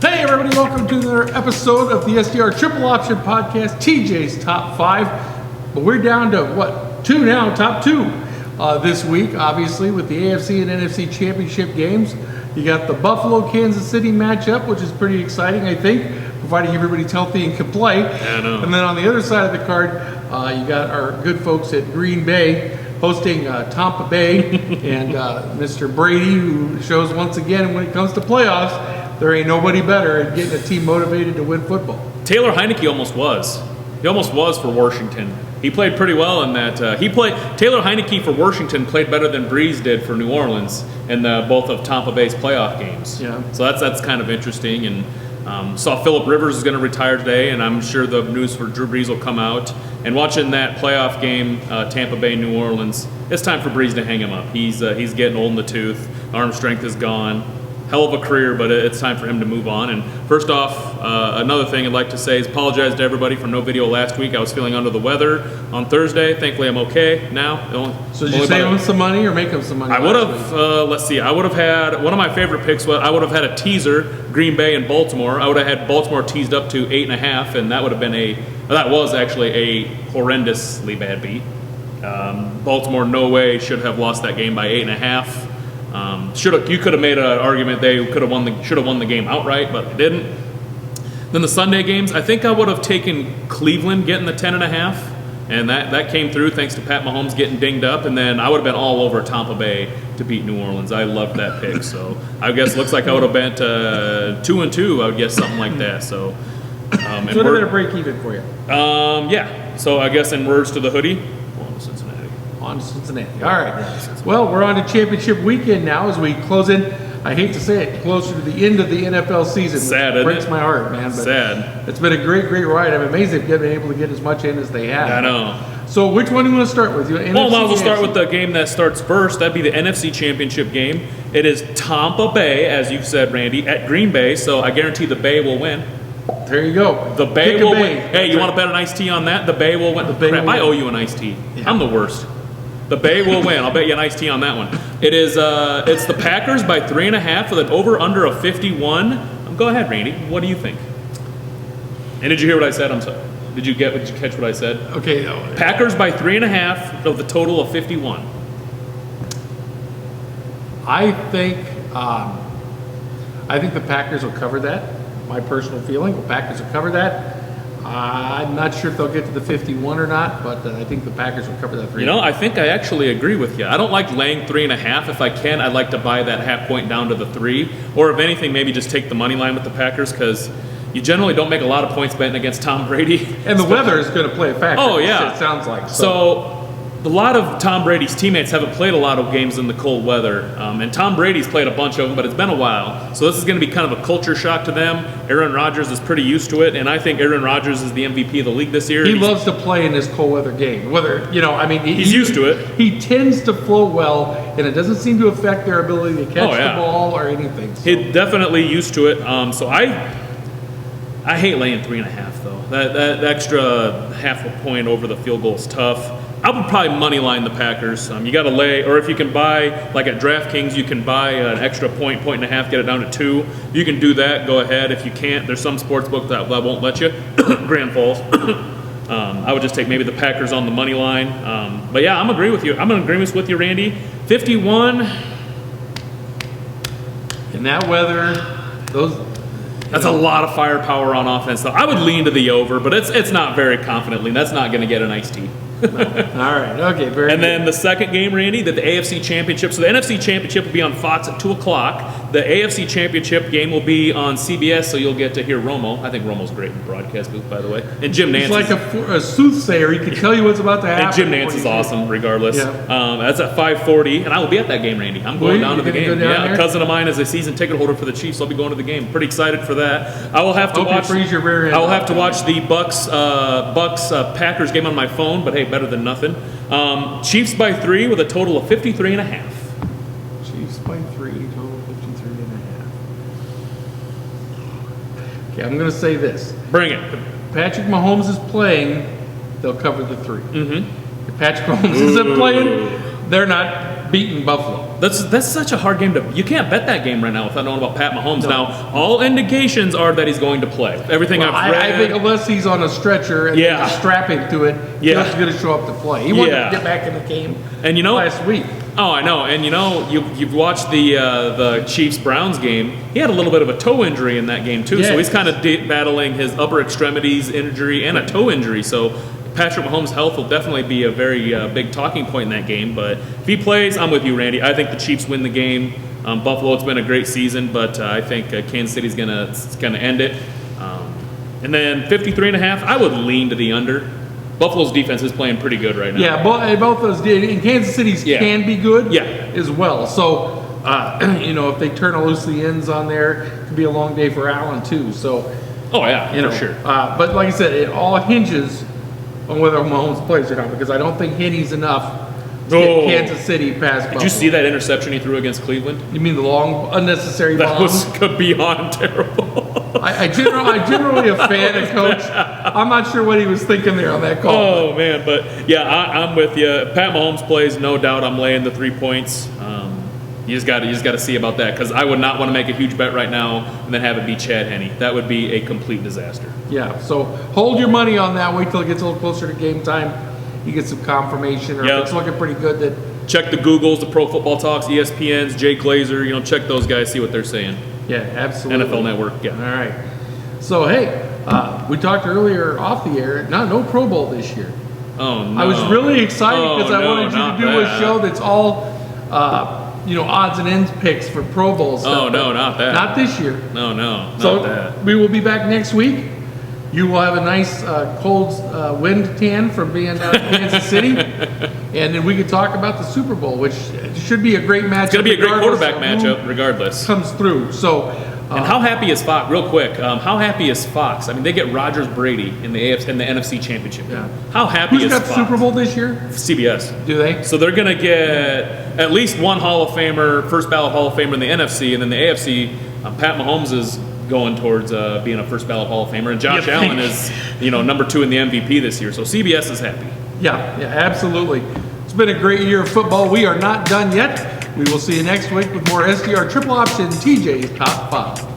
Hey everybody, welcome to another episode of the SDR Triple Option Podcast, TJ's Top 5. But we're down to, two now, top two this week, obviously, with the AFC and NFC Championship games. You got the Buffalo-Kansas City matchup, which is pretty exciting, I think, providing everybody's healthy and can play. Yeah, I know. And then on the other side of the card, you got our good folks at Green Bay hosting Tampa Bay and Mr. Brady, who shows once again when it comes to playoffs, there ain't nobody better at getting a team motivated to win football. Taylor Heineke almost was. He almost was for Washington. He played pretty well in that. Taylor Heineke for Washington played better than Breeze did for New Orleans in both of Tampa Bay's playoff games. Yeah. So that's kind of interesting. And saw Phillip Rivers is going to retire today, and I'm sure the news for Drew Brees will come out. And watching that playoff game, Tampa Bay, New Orleans, it's time for Breeze to hang him up. He's getting old in the tooth. Arm strength is gone. Hell of a career, but it's time for him to move on. And first off, another thing I'd like to say is apologize to everybody for no video last week. I was feeling under the weather on Thursday. Thankfully, I'm okay now. So did you save him some money or make him some money? I would have, let's see, I would have had, one of my favorite picks, I would have had a teaser, Green Bay and Baltimore. I would have had Baltimore teased up to 8.5, and that would have been that was actually a horrendously bad beat. Baltimore, no way, should have lost that game by 8.5. You could have made an argument they should have won the game outright, but they didn't. Then the Sunday games, I think I would have taken Cleveland getting the 10.5, and that came through thanks to Pat Mahomes getting dinged up, and then I would have been all over Tampa Bay to beat New Orleans. I loved that pick, so I guess looks like I would have bet 2-2. I would guess something like that. So, so they're going to break even for you. Yeah. So I guess in words to the hoodie. On to Cincinnati. All right. Well, we're on to championship weekend now as we close in. I hate to say it, closer to the end of the NFL season. Sad, which breaks my heart, man. But sad. It's been a great, great ride. I'm amazed they've been able to get as much in as they have. I know. So which one do you want to start with? Well, might as well start with the game that starts first. That'd be the NFC Championship game. It is Tampa Bay, as you've said, Randy, at Green Bay. So I guarantee the Bay will win. There you go. The Bay will win. Hey, you want to bet an iced tea on that? The Bay will win. I owe you an iced tea. Yeah. I'm the worst. The Bay will win. I'll bet you an iced tea on that one. It is. It's the Packers by 3.5 with an over/under of 51. Go ahead, Randy. What do you think? And did you hear what I said? I'm sorry. Did you catch what I said? Okay. Packers by 3.5 of the total of 51. I think the Packers will cover that. My personal feeling, the Packers will cover that. I'm not sure if they'll get to the 51 or not, but I think the Packers will cover that 3. I think I actually agree with you. I don't like laying 3.5. If I can, I'd like to buy that half point down to the 3. Or if anything, maybe just take the money line with the Packers because you generally don't make a lot of points betting against Tom Brady. And the weather is going to play a factor. Oh, yeah. It sounds like. So a lot of Tom Brady's teammates haven't played a lot of games in the cold weather. And Tom Brady's played a bunch of them, but it's been a while. So this is going to be kind of a culture shock to them. Aaron Rodgers is pretty used to it, and I think Aaron Rodgers is the MVP of the league this year. He loves to play in this cold weather game. He's used to it. He tends to flow well, and it doesn't seem to affect their ability to catch the ball or anything. So. He's definitely used to it. So I hate laying 3.5, though. That extra half a point over the field goal is tough. I would probably money line the Packers. You got to lay, or if you can buy, like at DraftKings, you can buy an extra point and a half, get it down to 2. You can do that. Go ahead. If you can't, there's some sports book that won't let you. Grand Falls. I would just take maybe the Packers on the money line. But yeah, I'm agree with you. I'm in agreement with you, Randy. 51. In that weather, That's a lot of firepower on offense, though. I would lean to the over, but it's not very confidently. That's not going to get an iced tea. All right. Okay. Very good. And then the second game, Randy, the AFC Championship. So the NFC Championship will be on Fox at 2 o'clock. The AFC Championship game will be on CBS, so you'll get to hear Romo. I think Romo's great in the broadcast booth, by the way. And Jim Nantz. He's like a soothsayer. He can tell you what's about to happen. And Jim Nantz is awesome, regardless. Yeah. That's at 5:40, and I will be at that game, Randy. I'm going down to the game. A cousin of mine is a season ticket holder for the Chiefs. So I'll be going to the game. Pretty excited for that. I will have to watch. I will have to watch the Bucks Packers game on my phone, but hey, better than nothing. Chiefs by 3 with a total of 53.5. Chiefs by 3, total 53.5. Okay, I'm going to say this. Bring it. If Patrick Mahomes is playing, they'll cover the 3. Mm-hmm. If Patrick Mahomes isn't playing, they're not. beating Buffalo. That's such a hard game to. You can't bet that game right now without knowing about Pat Mahomes. No. Now, all indications are that he's going to play. Everything Well, I've read. I think unless he's on a stretcher and Yeah. just strapping to it, Yeah. he's going to show up to play. He wanted Yeah. to get back in the game And last week. Oh, I know. And you've watched the Chiefs-Browns game. He had a little bit of a toe injury in that game too, so Yes. he's kind of battling his upper extremities injury and a toe injury. So Patrick Mahomes' health will definitely be a very big talking point in that game. But if he plays, I'm with you, Randy. I think the Chiefs win the game. Buffalo, it's been a great season, but I think Kansas City's gonna end it. And then 53.5, I would lean to the under. Buffalo's defense is playing pretty good right now. Yeah, both those did. And Kansas City's Yeah. can be good Yeah. as well. So, if they turn loose the ends on there, it could be a long day for Allen too. So, Oh yeah, for sure. But like I said, it all hinges on whether Mahomes plays or not, because I don't think Henny's enough to Oh. get Kansas City past Buffalo. Did you see that interception he threw against Cleveland? You mean the long, unnecessary That bombs? was beyond terrible. I generally a fan of Coach. I'm not sure what he was thinking there on that call. Oh man, but yeah, I'm with you. If Pat Mahomes plays, no doubt I'm laying the 3 points. You just got to see about that, because I would not want to make a huge bet right now and then have it be Chad Henne. That would be a complete disaster. Yeah, so hold your money on that. Wait till it gets a little closer to game time. You get some confirmation, or Yep. if it's looking pretty good that. Check the Googles, the Pro Football Talks, ESPNs, Jay Glazer. Check those guys, see what they're saying. Yeah, absolutely. NFL Network. Yeah. All right. So hey, we talked earlier off the air. No Pro Bowl this year. Oh no. I was really excited because I wanted you not to do a that. show that's all, odds and ends picks for Pro Bowl stuff. Oh no, not that. Not this year. No, not So that. we will be back next week. You will have a nice cold wind tan from being out in Kansas City, and then we can talk about the Super Bowl, which should be a great matchup. It's going to be a great regardless quarterback of who matchup, regardless. comes through. So, And how happy is Fox? Real quick, how happy is Fox? I mean, they get Rodgers, Brady in the AFC and the NFC Championship. Yeah. How happy who's is got Fox? the Super Bowl this year? CBS. Do they? So they're going to get at least one Hall of Famer, first ballot Hall of Famer in the NFC, and then the AFC. Pat Mahomes is going towards being a first ballot Hall of Famer, and Josh You Allen think? is number 2 in the MVP this year. So CBS is happy. Yeah, absolutely. It's been a great year of football. We are not done yet. We will see you next week with more SDR Triple Option TJ's Top 5.